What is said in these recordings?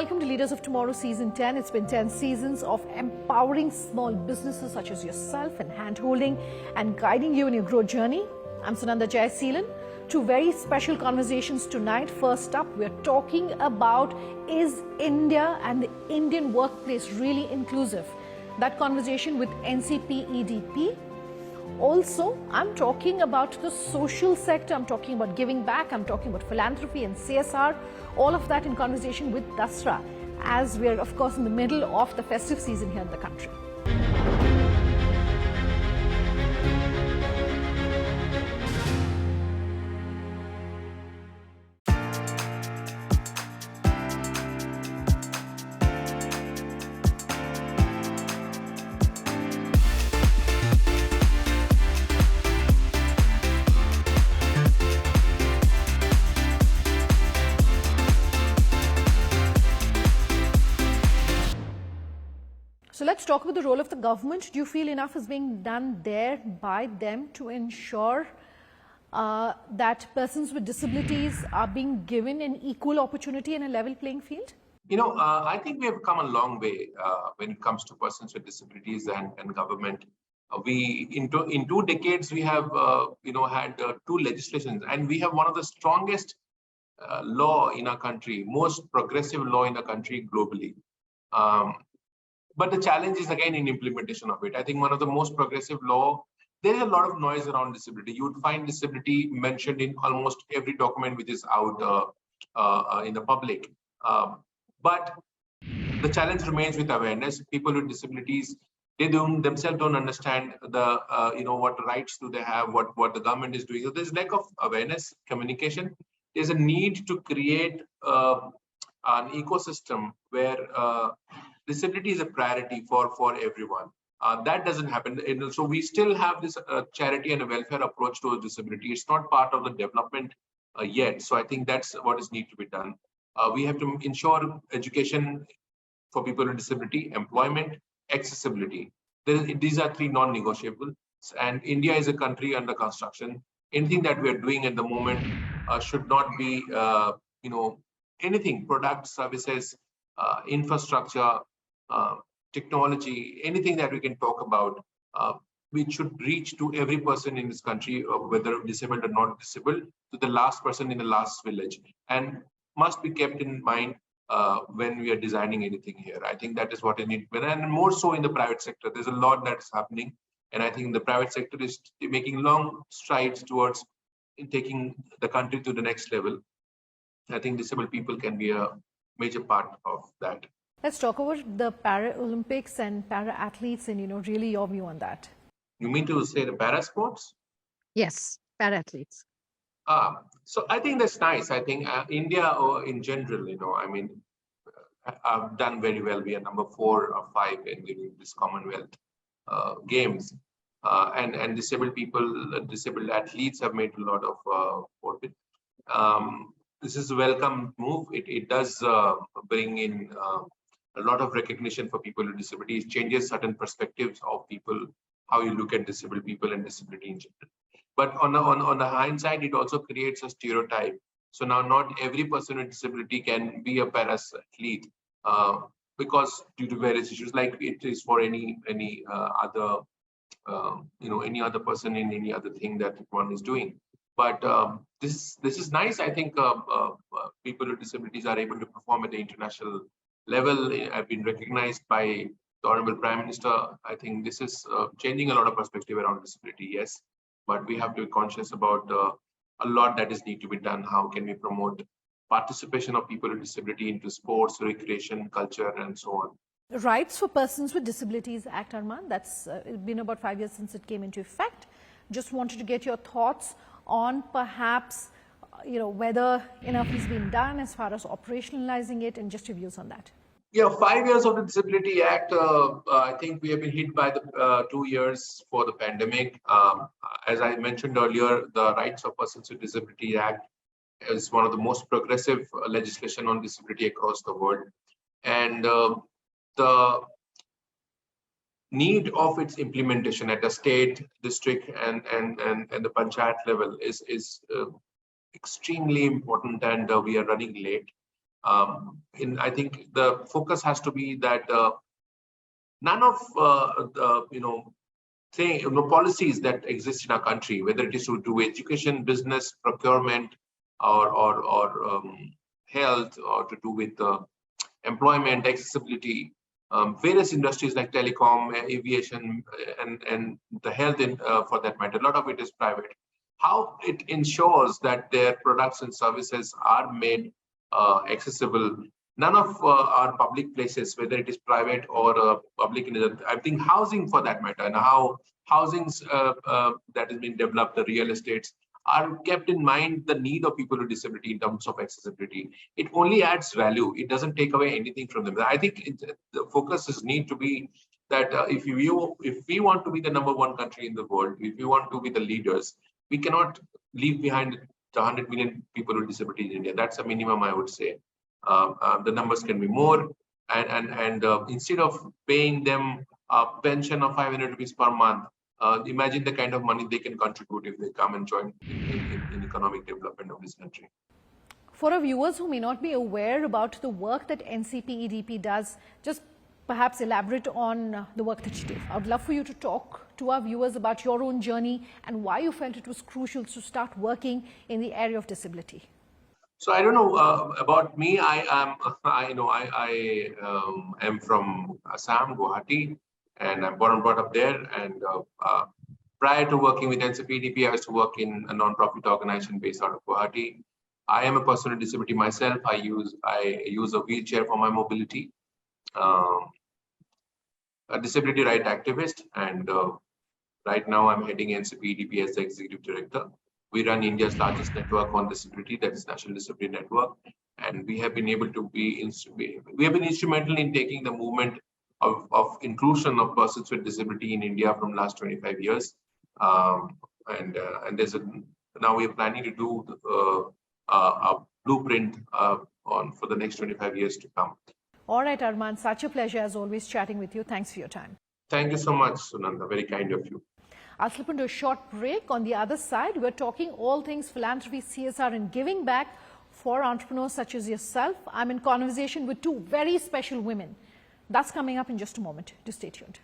welcome to Leaders of Tomorrow Season 10. It's been 10 seasons of empowering small businesses such as yourself and hand-holding and guiding you in your growth journey. I'm Sunanda Jayseelan. Two very special conversations tonight. First up, we're talking about, is India and the Indian workplace really inclusive? That conversation with NCPEDP. Also, I'm talking about the social sector, I'm talking about giving back, I'm talking about philanthropy and CSR, all of that in conversation with Dasra, as we're of course in the middle of the festive season here in the country. So let's talk about the role of the government. Do you feel enough is being done there by them to ensure that persons with disabilities are being given an equal opportunity and a level playing field? I think we have come a long way when it comes to persons with disabilities and government. In 2 decades, we have had 2 legislations, and we have one of the strongest law in our country, most progressive law in the country globally. But the challenge is again in implementation of it. I think one of the most progressive law, there is a lot of noise around disability. You would find disability mentioned in almost every document which is out in the public. But the challenge remains with awareness. People with disabilities, they themselves don't understand the what rights do they have, what the government is doing. So there's lack of awareness, communication. There's a need to create an ecosystem where disability is a priority for everyone. That doesn't happen. And so we still have this charity and a welfare approach to disability. It's not part of the development yet. So I think that's what is need to be done. We have to ensure education for people with disability, employment, accessibility. These are 3 non-negotiables. And India is a country under construction. Anything that we are doing at the moment should not be, anything, products, services, infrastructure, technology, anything that we can talk about, we should reach to every person in this country, whether disabled or not disabled, to the last person in the last village, and must be kept in mind when we are designing anything here. I think that is what I need, and more so in the private sector. There's a lot that is happening, and I think the private sector is making long strides towards taking the country to the next level. I think disabled people can be a major part of that. Let's talk about the Paralympics and para-athletes and, really your view on that. You mean to say the para sports? Yes, para-athletes. So I think that's nice. I think India in general, have done very well. We are number 4 or 5 in this Commonwealth Games. And disabled people, disabled athletes have made a lot of orbit. This is a welcome move. It does bring in a lot of recognition for people with disabilities, changes certain perspectives of people, how you look at disabled people and disability in general. But on the hindsight, it also creates a stereotype. So now not every person with disability can be a para-athlete because due to various issues, like it is for any other any other person in any other thing that one is doing. But this is nice. I think people with disabilities are able to perform at the international level. Have been recognized by the Honorable Prime Minister. I think this is changing a lot of perspective around disability, yes. But we have to be conscious about a lot that is need to be done. How can we promote participation of people with disability into sports, recreation, culture, and so on? The Rights for Persons with Disabilities Act, Arman, that's it's been about 5 years since it came into effect. Just wanted to get your thoughts on perhaps, whether enough has been done as far as operationalizing it, and just your views on that. Yeah, 5 years of the Disability Act. I think we have been hit by the 2 years for the pandemic. As I mentioned earlier, the Rights of Persons with Disability Act is one of the most progressive legislation on disability across the world. And the need of its implementation at the state, district, and the panchayat level is extremely important, and we are running late. I think the focus has to be that none of policies that exist in our country, whether it is to do education, business, procurement, or health, or to do with employment, accessibility, various industries like telecom, aviation, and the health, for that matter, a lot of it is private. How it ensures that their products and services are made accessible. None of our public places, whether it is private or public, I think housing for that matter, and how housings that has been developed, the real estates, are kept in mind the need of people with disability in terms of accessibility. It only adds value. It doesn't take away anything from them. I think the focus is need to be that if we want to be the #1 country in the world, if we want to be the leaders, we cannot leave behind the 100 million people with disability in India. That's a minimum, I would say. The numbers can be more, and instead of paying them a pension of 500 rupees per month, imagine the kind of money they can contribute if they come and join in economic development of this country. For our viewers who may not be aware about the work that NCPEDP does, just perhaps elaborate on the work that you do. I would love for you to talk to our viewers about your own journey and why you felt it was crucial to start working in the area of disability. So I don't know about me. I am from Assam, Guwahati, and I'm born and brought up there. And prior to working with NCPEDP, I used to work in a non-profit organization based out of Guwahati. I am a person with disability myself. I use a wheelchair for my mobility. A disability right activist, and right now I'm heading NCPEDP as the executive director. We run India's largest network on disability, that is National Disability Network, and we have been able to we have been instrumental in taking the movement of inclusion of persons with disability in India from last 25 years. And now we are planning to do a blueprint for the next 25 years to come. All right, Arman, such a pleasure as always chatting with you. Thanks for your time. Thank you so much, Sunanda. Very kind of you. I'll slip into a short break. On the other side, we're talking all things philanthropy, CSR and giving back for entrepreneurs such as yourself. I'm in conversation with two very special women. That's coming up in just a moment. Do stay tuned.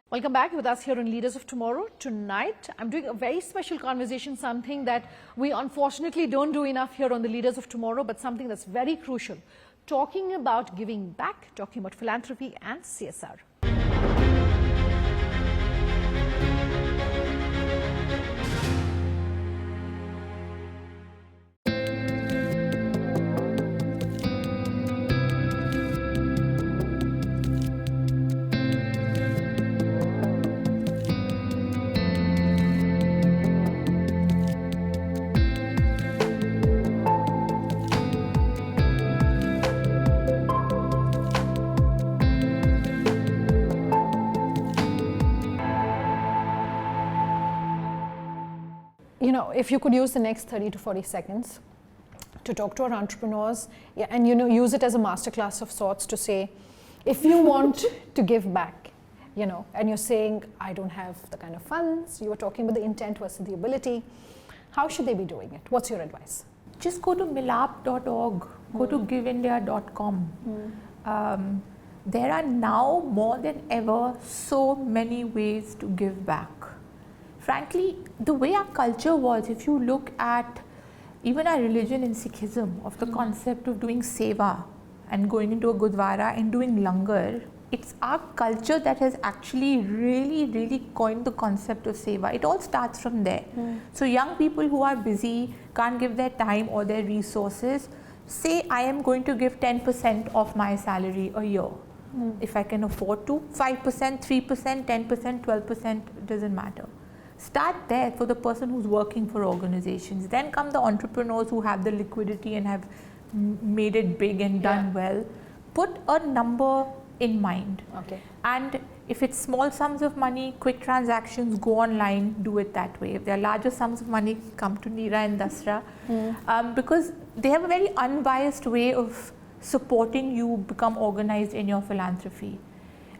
Welcome back with us here on Leaders of Tomorrow. Tonight, I'm doing a very special conversation, something that we unfortunately don't do enough here on the Leaders of Tomorrow, but something that's very crucial. Talking about giving back, talking about philanthropy and CSR. You know, if you could use the next 30 to 40 seconds to talk to our entrepreneurs, and use it as a masterclass of sorts to say, if you want to give back, and you're saying, I don't have the kind of funds, you were talking about the intent versus the ability, how should they be doing it? What's your advice? Just go to milap.org, go to giveindia.com. There are now more than ever so many ways to give back. Frankly, the way our culture was, if you look at even our religion in Sikhism, of the concept of doing seva and going into a gurdwara and doing langar, it's our culture that has actually really coined the concept of seva. It all starts from there. So young people who are busy, can't give their time or their resources, say I am going to give 10% of my salary a year. If I can afford to, 5%, 3%, 10%, 12%, doesn't matter. Start there for the person who's working for organizations. Then come the entrepreneurs who have the liquidity and have made it big and done well. put a number in mind. Okay. And if it's small sums of money, quick transactions, go online, do it that way. If there are larger sums of money, come to Neera and Dasra, because they have a very unbiased way of supporting you become organized in your philanthropy.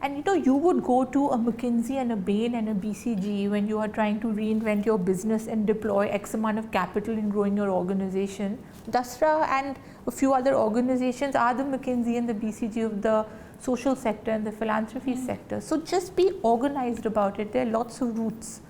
And you would go to a McKinsey and a Bain and a BCG when you are trying to reinvent your business and deploy X amount of capital in growing your organization. Dasra and a few other organizations are the McKinsey and the BCG of the social sector and the philanthropy sector. So just be organized about it. There are lots of routes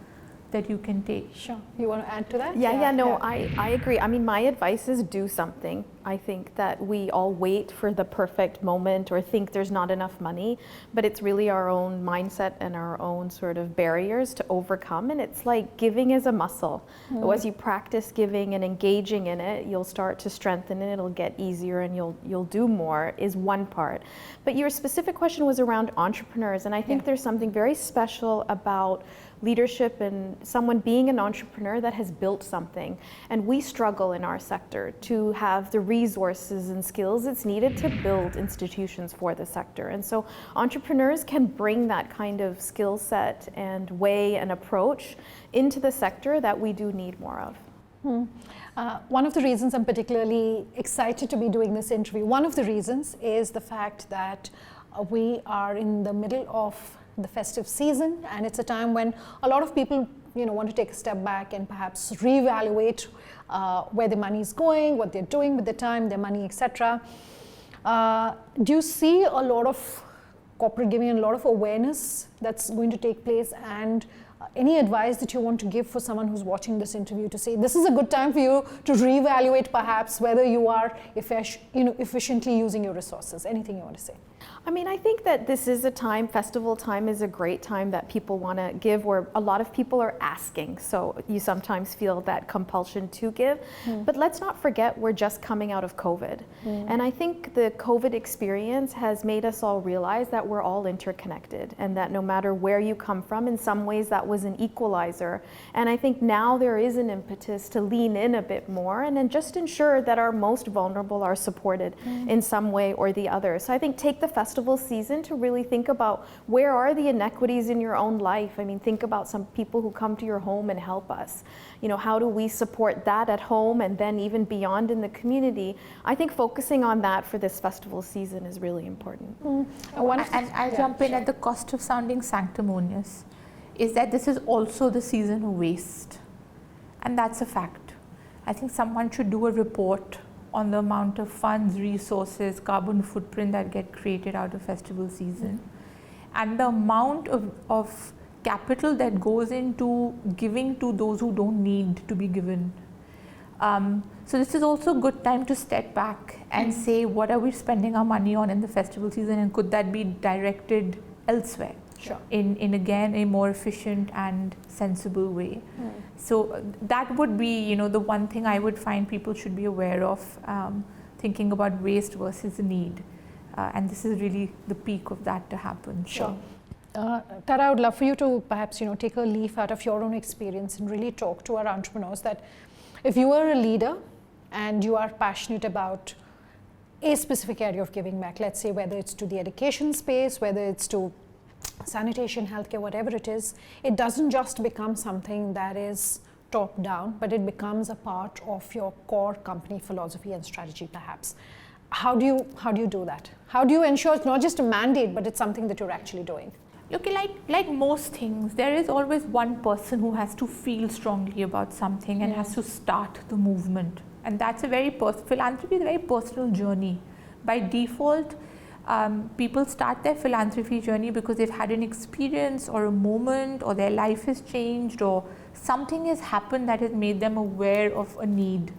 that you can take. Sure. You want to add to that? I agree. I mean, my advice is do something. I think that we all wait for the perfect moment or think there's not enough money, but it's really our own mindset and our own sort of barriers to overcome. And it's like giving is a muscle. So as you practice giving and engaging in it, you'll start to strengthen it. It'll get easier and you'll do more is one part. But your specific question was around entrepreneurs. And I think there's something very special about leadership and someone being an entrepreneur that has built something. And we struggle in our sector to have the resources and skills it's needed to build institutions for the sector. And so entrepreneurs can bring that kind of skill set and way and approach into the sector that we do need more of. One of the reasons I'm particularly excited to be doing this interview, one of the reasons is the fact that we are in the middle of the festive season, and it's a time when a lot of people want to take a step back and perhaps reevaluate where their money is going, what they're doing with their time, their money, etc. Do you see a lot of corporate giving and a lot of awareness that's going to take place, and any advice that you want to give for someone who's watching this interview to say this is a good time for you to reevaluate perhaps whether you are efficiently using your resources? Anything you want to say? I mean, I think that this is a time, festival time is a great time that people want to give, where a lot of people are asking. So you sometimes feel that compulsion to give. But let's not forget we're just coming out of COVID. And I think the COVID experience has made us all realize that we're all interconnected and that no matter where you come from, in some ways that was an equalizer. And I think now there is an impetus to lean in a bit more and then just ensure that our most vulnerable are supported in some way or the other. So I think take the festival season to really think about where are the inequities in your own life. I mean, think about some people who come to your home and help us. How do we support that at home and then even beyond in the community? I think focusing on that for this festival season is really important. And I'll jump in at the cost of sounding sanctimonious, is that this is also the season of waste. And that's a fact. I think someone should do a report on the amount of funds, resources, carbon footprint that get created out of festival season, and the amount of capital that goes into giving to those who don't need to be given. So this is also a good time to step back and say, what are we spending our money on in the festival season, and could that be directed elsewhere? Sure. In again a more efficient and sensible way. So that would be the one thing I would find people should be aware of, thinking about waste versus need, and this is really the peak of that to happen. Sure. Tara, I would love for you to perhaps take a leaf out of your own experience and really talk to our entrepreneurs that if you are a leader and you are passionate about a specific area of giving back, let's say whether it's to the education space, whether it's to sanitation, healthcare, whatever it is, it doesn't just become something that is top down, but it becomes a part of your core company philosophy and strategy perhaps. How do you do that? How do you ensure it's not just a mandate, but it's something that you're actually doing? Look, like most things, there is always one person who has to feel strongly about something and has to start the movement. And that's philanthropy is a very personal journey. By default, people start their philanthropy journey because they've had an experience or a moment, or their life has changed, or something has happened that has made them aware of a need.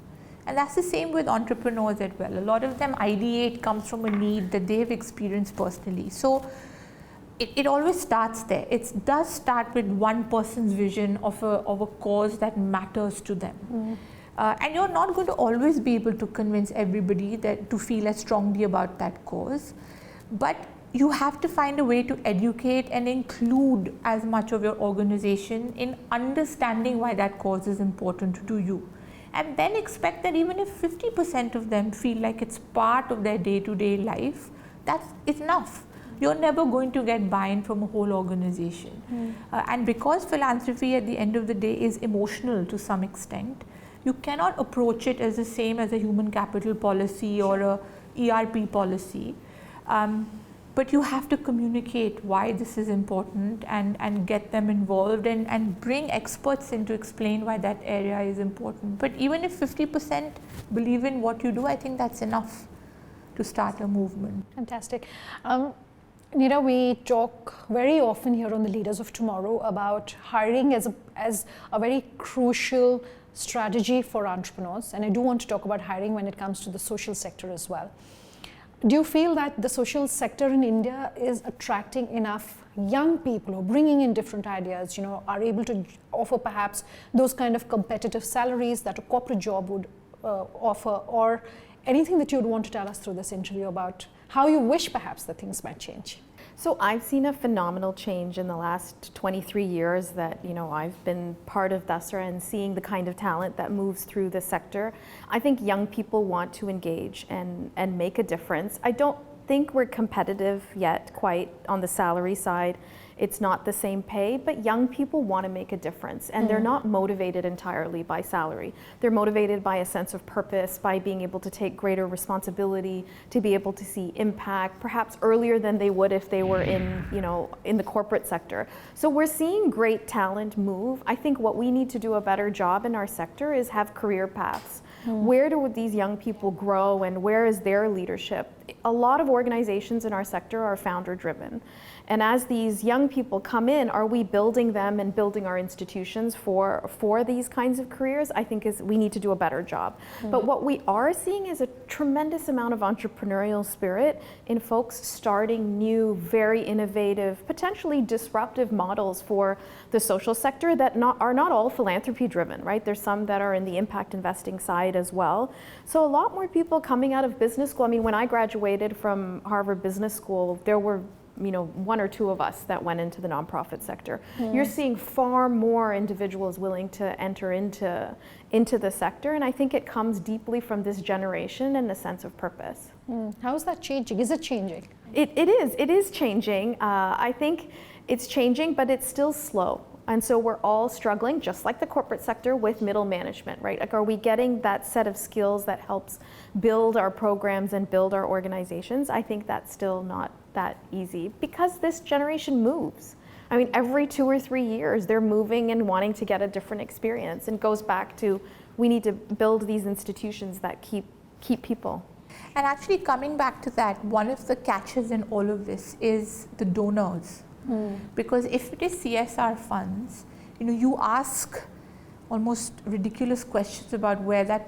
And that's the same with entrepreneurs as well. A lot of them ideate comes from a need that they have experienced personally. So it always starts there. It does start with one person's vision of a cause that matters to them. And you're not going to always be able to convince everybody that to feel as strongly about that cause. But you have to find a way to educate and include as much of your organization in understanding why that cause is important to you. And then expect that even if 50% of them feel like it's part of their day-to-day life, that's enough. You're never going to get buy-in from a whole organization. And because philanthropy at the end of the day is emotional to some extent, you cannot approach it as the same as a human capital policy or a ERP policy. But you have to communicate why this is important and get them involved and bring experts in to explain why that area is important. But even if 50% believe in what you do, I think that's enough to start a movement. Fantastic. Neera, we talk very often here on the Leaders of Tomorrow about hiring as a very crucial strategy for entrepreneurs, and I do want to talk about hiring when it comes to the social sector as well. Do you feel that the social sector in India is attracting enough young people who are bringing in different ideas, are able to offer perhaps those kind of competitive salaries that a corporate job would offer, or anything that you would want to tell us through this interview about how you wish perhaps that things might change? So I've seen a phenomenal change in the last 23 years that I've been part of Dasra and seeing the kind of talent that moves through the sector. I think young people want to engage and make a difference. I don't think we're competitive yet quite on the salary side. It's not the same pay, but young people want to make a difference, and they're not motivated entirely by salary. They're motivated by a sense of purpose, by being able to take greater responsibility, to be able to see impact, perhaps earlier than they would if they were in the corporate sector. So we're seeing great talent move. I think what we need to do a better job in our sector is have career paths. Where do these young people grow and where is their leadership? A lot of organizations in our sector are founder driven. And as these young people come in, are we building them and building our institutions for these kinds of careers? I think we need to do a better job. But what we are seeing is a tremendous amount of entrepreneurial spirit in folks starting new, very innovative, potentially disruptive models for the social sector that are not all philanthropy driven, right? There's some that are in the impact investing side as well. So a lot more people coming out of business school. I mean, when I graduated from Harvard Business School, there were one or two of us that went into the nonprofit sector. You're seeing far more individuals willing to enter into the sector, and I think it comes deeply from this generation and the sense of purpose. How is that changing? Is it changing? It is changing. I think it's changing, but it's still slow. And so we're all struggling, just like the corporate sector, with middle management, right? Like, are we getting that set of skills that helps build our programs and build our organizations? I think that's still not that easy because this generation moves. I mean, every 2 or 3 years, they're moving and wanting to get a different experience, and goes back to, we need to build these institutions that keep people. And actually, coming back to that, one of the catches in all of this is the donors. Because if it is CSR funds, you ask almost ridiculous questions about where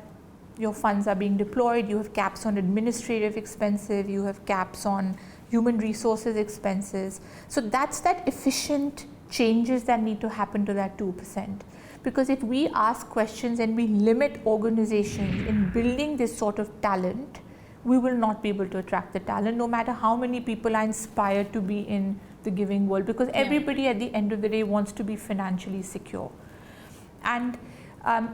your funds are being deployed. You have caps on administrative expenses, you have caps on human resources expenses. So that's that efficient changes that need to happen to that 2%. Because if we ask questions and we limit organizations in building this sort of talent, we will not be able to attract the talent, no matter how many people are inspired to be in the giving world, because everybody at the end of the day wants to be financially secure. And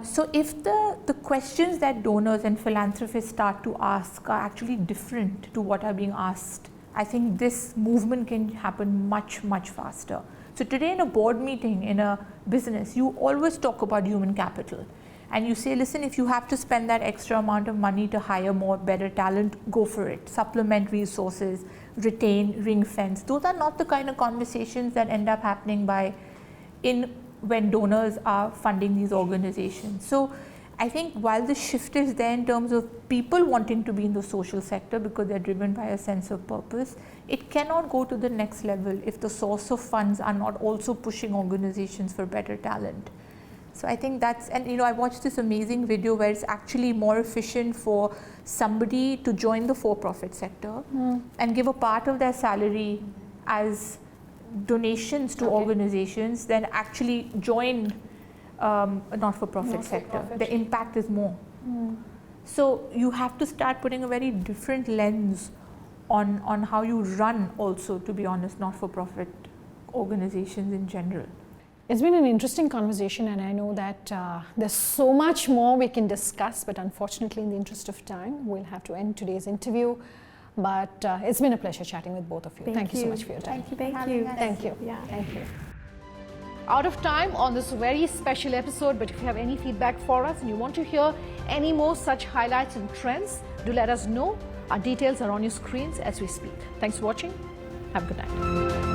so if the questions that donors and philanthropists start to ask are actually different to what are being asked, I think this movement can happen much, much faster. So today in a board meeting in a business, you always talk about human capital. And you say, listen, if you have to spend that extra amount of money to hire more better talent, go for it. Supplement resources, retain, ring fence. Those are not the kind of conversations that end up happening when donors are funding these organizations. So I think while the shift is there in terms of people wanting to be in the social sector because they're driven by a sense of purpose, it cannot go to the next level if the source of funds are not also pushing organizations for better talent. So I think and I watched this amazing video where it's actually more efficient for somebody to join the for-profit sector and give a part of their salary as donations to organizations than actually join a not-for-profit sector. The impact is more. So you have to start putting a very different lens on how you run also, to be honest, not-for-profit organizations in general. It's been an interesting conversation, and I know that there's so much more we can discuss, but unfortunately in the interest of time, we'll have to end today's interview. But it's been a pleasure chatting with both of you. Thank you so much for your time. Thank you. Thank you. Yeah. Thank you. Out of time on this very special episode, but if you have any feedback for us and you want to hear any more such highlights and trends, do let us know. Our details are on your screens as we speak. Thanks for watching. Have a good night.